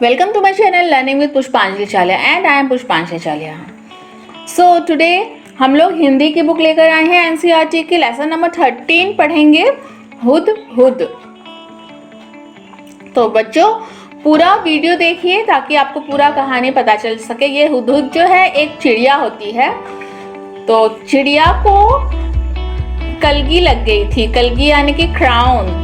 Welcome to my channel Learning with Pushpanjali Chalia and I am Pushpanjali Chalia. So today हम लोग हिंदी की book लेकर आए हैं एनसीईआरटी की लेसन नंबर 13 पढ़ेंगे हुदहुद। तो बच्चों पूरा वीडियो देखिए ताकि आपको पूरा कहानी पता चल सके। ये हुदहुद जो है एक चिड़िया होती है। तो चिड़िया को कलगी लग गई थी, कलगी यानी कि क्राउन।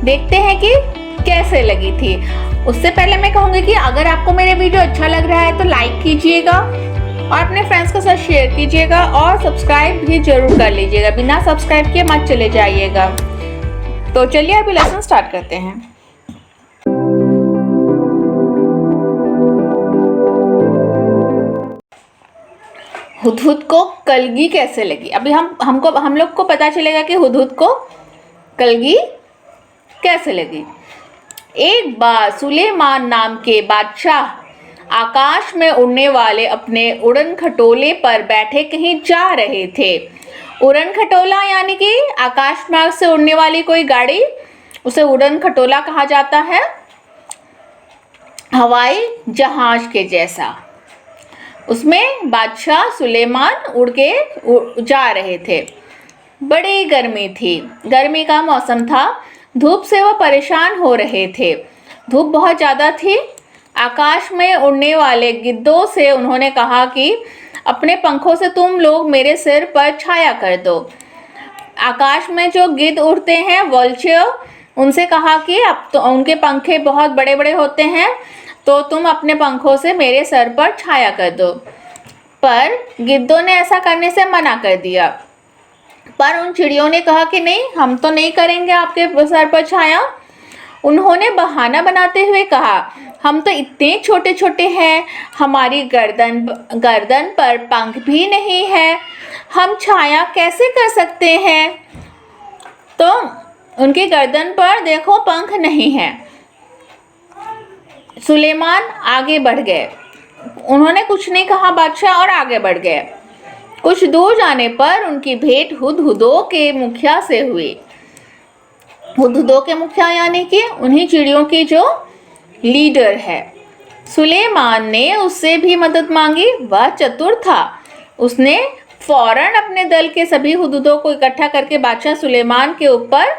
देखते हैं कि कैसे लगी थी। उससे पहले मैं कहूँगी कि अगर आपको मेरे वीडियो अच्छा लग रहा है तो लाइक कीजिएगा और अपने फ्रेंड्स के साथ शेयर कीजिएगा और सब्सक्राइब भी जरूर कर लीजिएगा। बिना सब्सक्राइब किए मत चले जाइएगा। तो चलिए अभी लेसन स्टार्ट करते हैं। हुदहुद को कलगी कैसे लगी। अभी हम लोग को पता चलेगा कि हुदहुद को कलगी कैसे लगी। एक बार सुलेमान नाम के बादशाह आकाश में उड़ने वाले अपने उड़न खटोले पर बैठे कहीं जा रहे थे। उड़न खटोला यानी कि आकाश मार्ग से उड़ने वाली कोई गाड़ी, उसे उड़न खटोला कहा जाता है। हवाई जहाज के जैसा। उसमें बादशाह सुलेमान उड़ के जा रहे थे। बड़ी गर्मी थी, गर्मी का मौसम था। धूप से वो परेशान हो रहे थे, धूप बहुत ज़्यादा थी। आकाश में उड़ने वाले गिद्धों से उन्होंने कहा कि अपने पंखों से तुम लोग मेरे सिर पर छाया कर दो। आकाश में जो गिद्ध उड़ते हैं वल्चर, उनसे कहा कि अब तो उनके पंखे बहुत बड़े बड़े होते हैं, तो तुम अपने पंखों से मेरे सर पर छाया कर दो। पर गिद्धों ने ऐसा करने से मना कर दिया। पर उन चिड़ियों ने कहा कि नहीं, हम तो नहीं करेंगे आपके सर पर छाया। उन्होंने बहाना बनाते हुए कहा, हम तो इतने छोटे छोटे हैं, हमारी गर्दन पर पंख भी नहीं है, हम छाया कैसे कर सकते हैं। तो उनकी गर्दन पर देखो पंख नहीं है। सुलेमान आगे बढ़ गए। उन्होंने कुछ नहीं कहा बादशाह और आगे बढ़ गए। कुछ दूर जाने पर उनकी भेंट हुदहुदों के मुखिया से हुई। हुदहुदों के मुखिया यानी कि उन्हीं चिड़ियों की जो लीडर है। सुलेमान ने उससे भी मदद मांगी। वह चतुर था। उसने फौरन अपने दल के सभी हुदहुदों को इकट्ठा करके बादशाह सुलेमान के ऊपर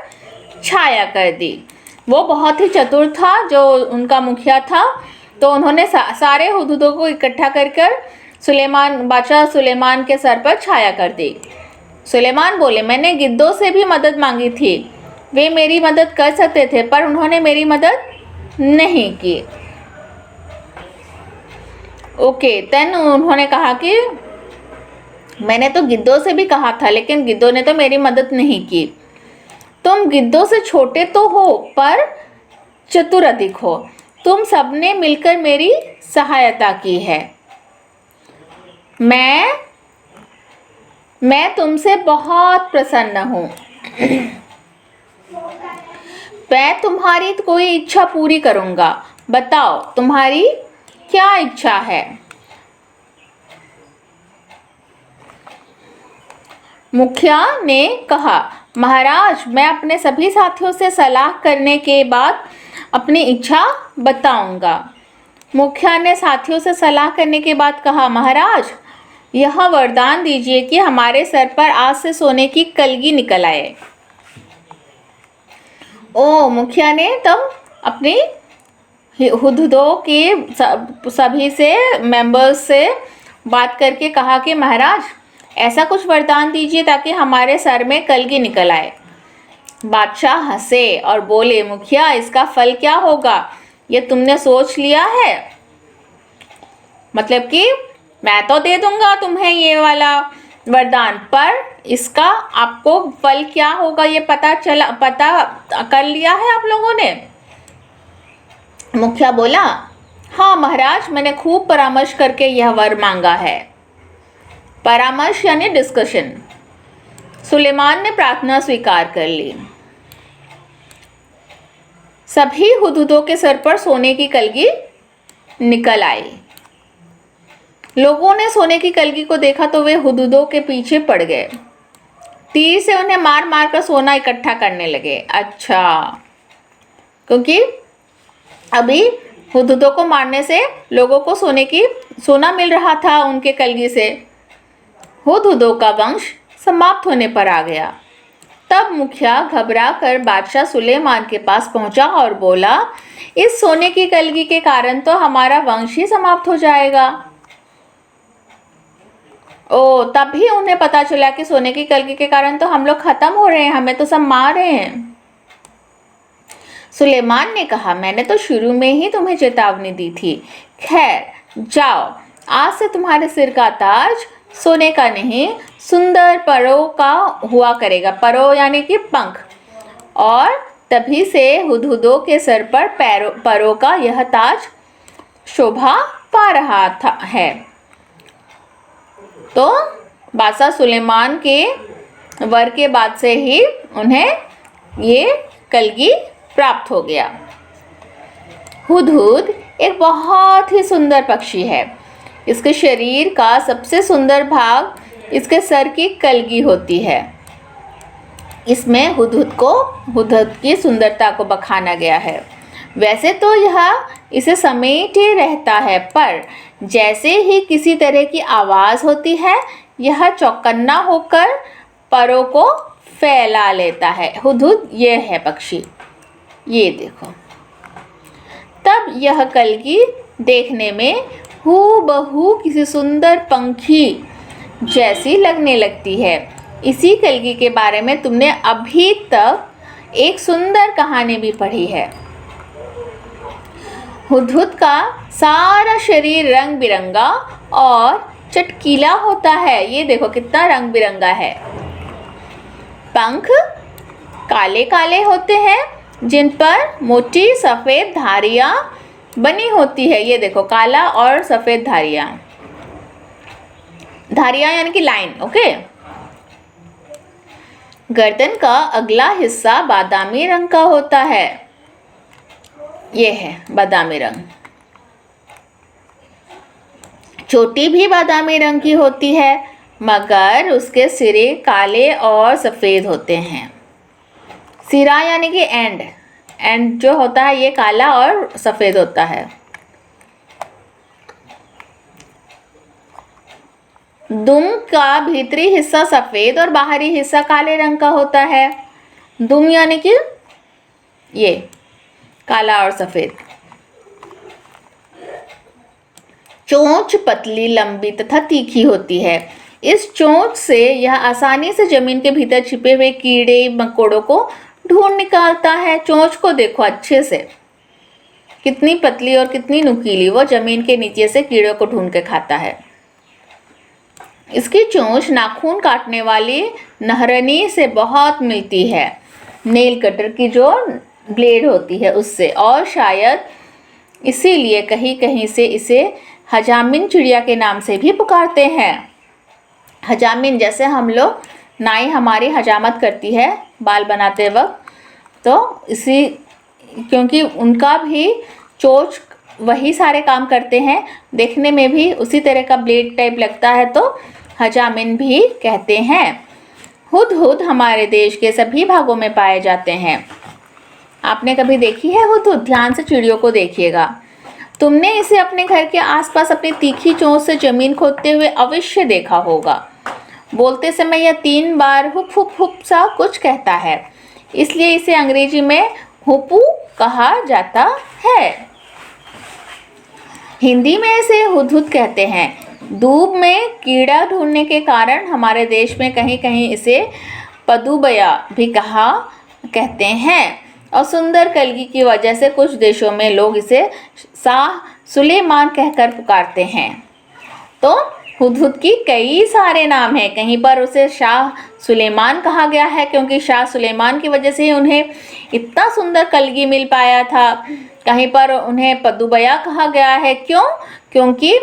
छाया कर दी। वो बहुत ही चतुर था जो उनका मुखिया था। तो उन्होंने सारे हुदहुदों को इकट्ठा कर बादशाह सुलेमान के सर पर छाया कर दी। सुलेमान बोले, मैंने गिद्धों से भी मदद मांगी थी, वे मेरी मदद कर सकते थे, पर उन्होंने मेरी मदद नहीं की। ओके, देन उन्होंने कहा कि मैंने तो गिद्धों से भी कहा था, लेकिन गिद्धों ने तो मेरी मदद नहीं की। तुम गिद्धों से छोटे तो हो पर चतुर अधिक हो। तुम सबने मिलकर मेरी सहायता की है। मैं तुमसे बहुत प्रसन्न हूँ। मैं तुम्हारी कोई इच्छा पूरी करूँगा। बताओ तुम्हारी क्या इच्छा है। मुखिया ने कहा, महाराज, मैं अपने सभी साथियों से सलाह करने के बाद अपनी इच्छा बताऊंगा। मुखिया ने साथियों से सलाह करने के बाद कहा, महाराज, यह वरदान दीजिए कि हमारे सर पर आज से सोने की कलगी निकल आए। ओ मुखिया ने तब अपनी हुदहुदों के सभी से मेंबर्स से बात करके कहा कि महाराज, ऐसा कुछ वरदान दीजिए ताकि हमारे सर में कलगी निकल आए। बादशाह हंसे और बोले, मुखिया, इसका फल क्या होगा ये तुमने सोच लिया है। मतलब कि मैं तो दे दूंगा तुम्हें ये वाला वरदान, पर इसका आपको फल क्या होगा ये पता कर लिया है आप लोगों ने। मुखिया बोला, हाँ महाराज, मैंने खूब परामर्श करके यह वर मांगा है। परामर्श यानी डिस्कशन। सुलेमान ने प्रार्थना स्वीकार कर ली। सभी हुदहुदों के सर पर सोने की कलगी निकल आई। लोगों ने सोने की कलगी को देखा तो वे हुदहुदों के पीछे पड़ गए। तीर से उन्हें मार मार कर सोना इकट्ठा करने लगे। अच्छा, क्योंकि अभी हुदहुदों को मारने से लोगों को सोना मिल रहा था उनके कलगी से। हुदहुदों का वंश समाप्त होने पर आ गया। तब मुखिया घबरा कर बादशाह सुलेमान के पास पहुंचा और बोला, इस सोने की कलगी के कारण तो हमारा वंश ही समाप्त हो जाएगा। तभी उन्हें पता चला कि सोने की कलगी के कारण तो हम लोग खत्म हो रहे हैं, हमें तो सब मार रहे हैं। सुलेमान ने कहा, मैंने तो शुरू में ही तुम्हें चेतावनी दी थी। खैर जाओ, आज से तुम्हारे सिर का ताज सोने का नहीं, सुंदर परों का हुआ करेगा। परों यानी कि पंख। और तभी से हुदहुदों के सर पर परों का यह ताज शोभा पा रहा है। तो बादशाह सुलेमान के वर के बाद से ही उन्हें ये कलगी प्राप्त हो गया। हुदहुद एक बहुत ही सुंदर पक्षी है। इसके शरीर का सबसे सुंदर भाग इसके सर की कलगी होती है। इसमें हुदहुद की सुंदरता को बखाना गया है। वैसे तो यह इसे समेटे रहता है, पर जैसे ही किसी तरह की आवाज़ होती है यह चौकन्ना होकर परों को फैला लेता है। हुदहुद ये है पक्षी, ये देखो। तब यह कलगी देखने में हूबहू किसी सुंदर पंखी जैसी लगने लगती है। इसी कलगी के बारे में तुमने अभी तक एक सुंदर कहानी भी पढ़ी है। हुदहुद का सारा शरीर रंग बिरंगा और चटकीला होता है। ये देखो कितना रंग बिरंगा है। पंख काले काले होते हैं जिन पर मोटी सफ़ेद धारियाँ बनी होती है। ये देखो काला और सफ़ेद धारियाँ यानी कि लाइन। ओके। गर्दन का अगला हिस्सा बादामी रंग का होता है। ये है बादामी रंग। चोटी भी बादामी रंग की होती है, मगर उसके सिरे काले और सफ़ेद होते हैं। सिरा यानी कि एंड जो होता है ये काला और सफ़ेद होता है। दुम का भीतरी हिस्सा सफ़ेद और बाहरी हिस्सा काले रंग का होता है। दुम यानी कि ये काला और सफ़ेद। चोंच पतली, लंबी तथा तीखी होती है। इस चोंच से यह आसानी से जमीन के भीतर छिपे हुए कीड़े मकोड़ों को ढूंढ निकालता है। चोंच को देखो अच्छे से, कितनी पतली और कितनी नुकीली। वो जमीन के नीचे से कीड़ों को ढूंढ के खाता है। इसकी चोंच नाखून काटने वाली नहरनी से बहुत मिलती है, नेल कटर की जो ब्लेड होती है उससे। और शायद इसीलिए कहीं कहीं से इसे हजामिन चिड़िया के नाम से भी पुकारते हैं। हजामिन जैसे हम लोग, नाई हमारी हजामत करती है बाल बनाते वक्त, तो इसी क्योंकि उनका भी चोंच वही सारे काम करते हैं, देखने में भी उसी तरह का ब्लेड टाइप लगता है, तो हजामिन भी कहते हैं। हुदहुद हमारे देश के सभी भागों में पाए जाते हैं। आपने कभी देखी है हुदहुद? ध्यान से चिड़ियों को देखिएगा। तुमने इसे अपने घर के आसपास अपनी तीखी चोंच से जमीन खोदते हुए अवश्य देखा होगा। बोलते समय यह 3 बार हुप हुप हुप सा कुछ कहता है, इसलिए इसे अंग्रेजी में हुपू कहा जाता है। हिंदी में इसे हुदहुद कहते हैं। दूब में कीड़ा ढूंढने के कारण हमारे देश में कहीं कहीं इसे पदुबया भी कहते हैं। और सुंदर कलगी की वजह से कुछ देशों में लोग इसे शाह सुलेमान कहकर पुकारते हैं। तो हुदहुद की कई सारे नाम हैं। कहीं पर उसे शाह सुलेमान कहा गया है क्योंकि शाह सुलेमान की वजह से ही उन्हें इतना सुंदर कलगी मिल पाया था। कहीं पर उन्हें पदुबया कहा गया है। क्यों? क्योंकि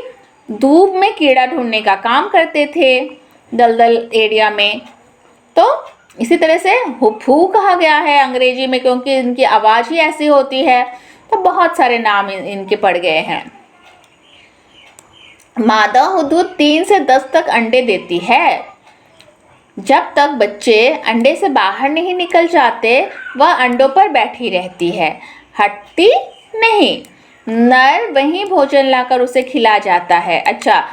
दूब में कीड़ा ढूंढने का काम करते थे दलदल एरिया में। तो इसी तरह से हुपू कहा गया है अंग्रेजी में क्योंकि इनकी आवाज़ ही ऐसी होती है। तो बहुत सारे नाम इनके पड़ गए हैं। मादा हुदहुद 3 से 10 तक अंडे देती है। जब तक बच्चे अंडे से बाहर नहीं निकल जाते वह अंडों पर बैठी रहती है, हटती नहीं, नर वही भोजन लाकर उसे खिला जाता है। अच्छा,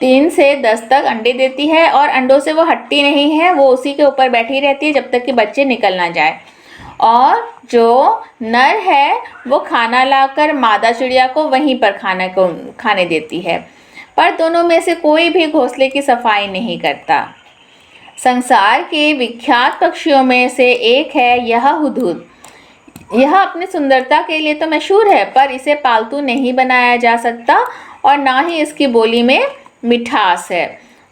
3 से 10 तक अंडे देती है और अंडों से वो हटती नहीं है, वो उसी के ऊपर बैठी रहती है जब तक कि बच्चे निकल ना जाए। और जो नर है वो खाना लाकर मादा चिड़िया को वहीं पर खाने देती है, पर दोनों में से कोई भी घोंसले की सफाई नहीं करता। संसार के विख्यात पक्षियों में से एक है यह हुदहुद। यह अपनी सुंदरता के लिए तो मशहूर है, पर इसे पालतू नहीं बनाया जा सकता और ना ही इसकी बोली में मिठास है।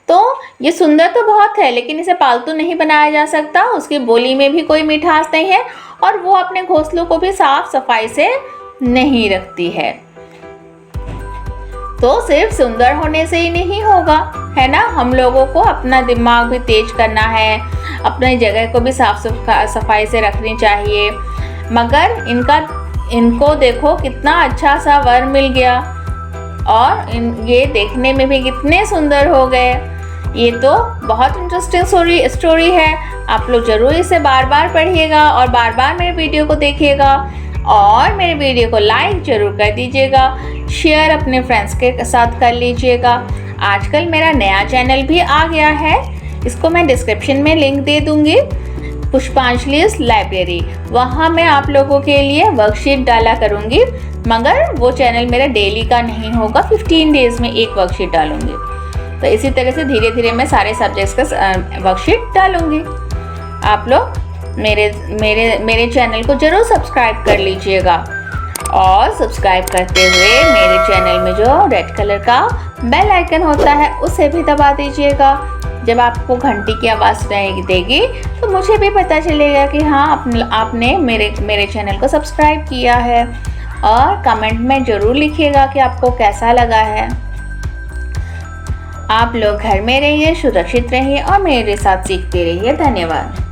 तो ये सुंदर तो बहुत है, लेकिन इसे पालतू नहीं बनाया जा सकता, उसकी बोली में भी कोई मिठास नहीं है और वो अपने घोंसलों को भी साफ सफाई से नहीं रखती है। तो सिर्फ सुंदर होने से ही नहीं होगा, है ना। हम लोगों को अपना दिमाग भी तेज करना है, अपनी जगह को भी साफ सफाई से रखनी चाहिए। मगर इनको देखो कितना अच्छा सा वर मिल गया और ये देखने में भी कितने सुंदर हो गए। ये तो बहुत इंटरेस्टिंग स्टोरी है। आप लोग ज़रूर इसे बार बार पढ़िएगा और बार बार मेरे वीडियो को देखिएगा और मेरे वीडियो को लाइक ज़रूर कर दीजिएगा, शेयर अपने फ्रेंड्स के साथ कर लीजिएगा। आजकल मेरा नया चैनल भी आ गया है, इसको मैं डिस्क्रिप्शन में लिंक दे दूँगी, पुष्पांजलि's लाइब्रेरी। वहाँ मैं आप लोगों के लिए वर्कशीट डाला करूँगी, मगर वो चैनल मेरा डेली का नहीं होगा, 15 डेज़ में एक वर्कशीट डालूँगी। तो इसी तरह से धीरे धीरे मैं सारे सब्जेक्ट्स का वर्कशीट डालूँगी। आप लोग मेरे चैनल को ज़रूर सब्सक्राइब कर लीजिएगा और सब्सक्राइब करते हुए मेरे चैनल में जो रेड कलर का बेल आइकन होता है उसे भी दबा दीजिएगा। जब आपको घंटी की आवाज़ सुनाई देगी तो मुझे भी पता चलेगा कि हाँ आपने मेरे चैनल को सब्सक्राइब किया है। और कमेंट में ज़रूर लिखिएगा कि आपको कैसा लगा है। आप लोग घर में रहिए, सुरक्षित रहिए और मेरे साथ सीखते रहिए। धन्यवाद।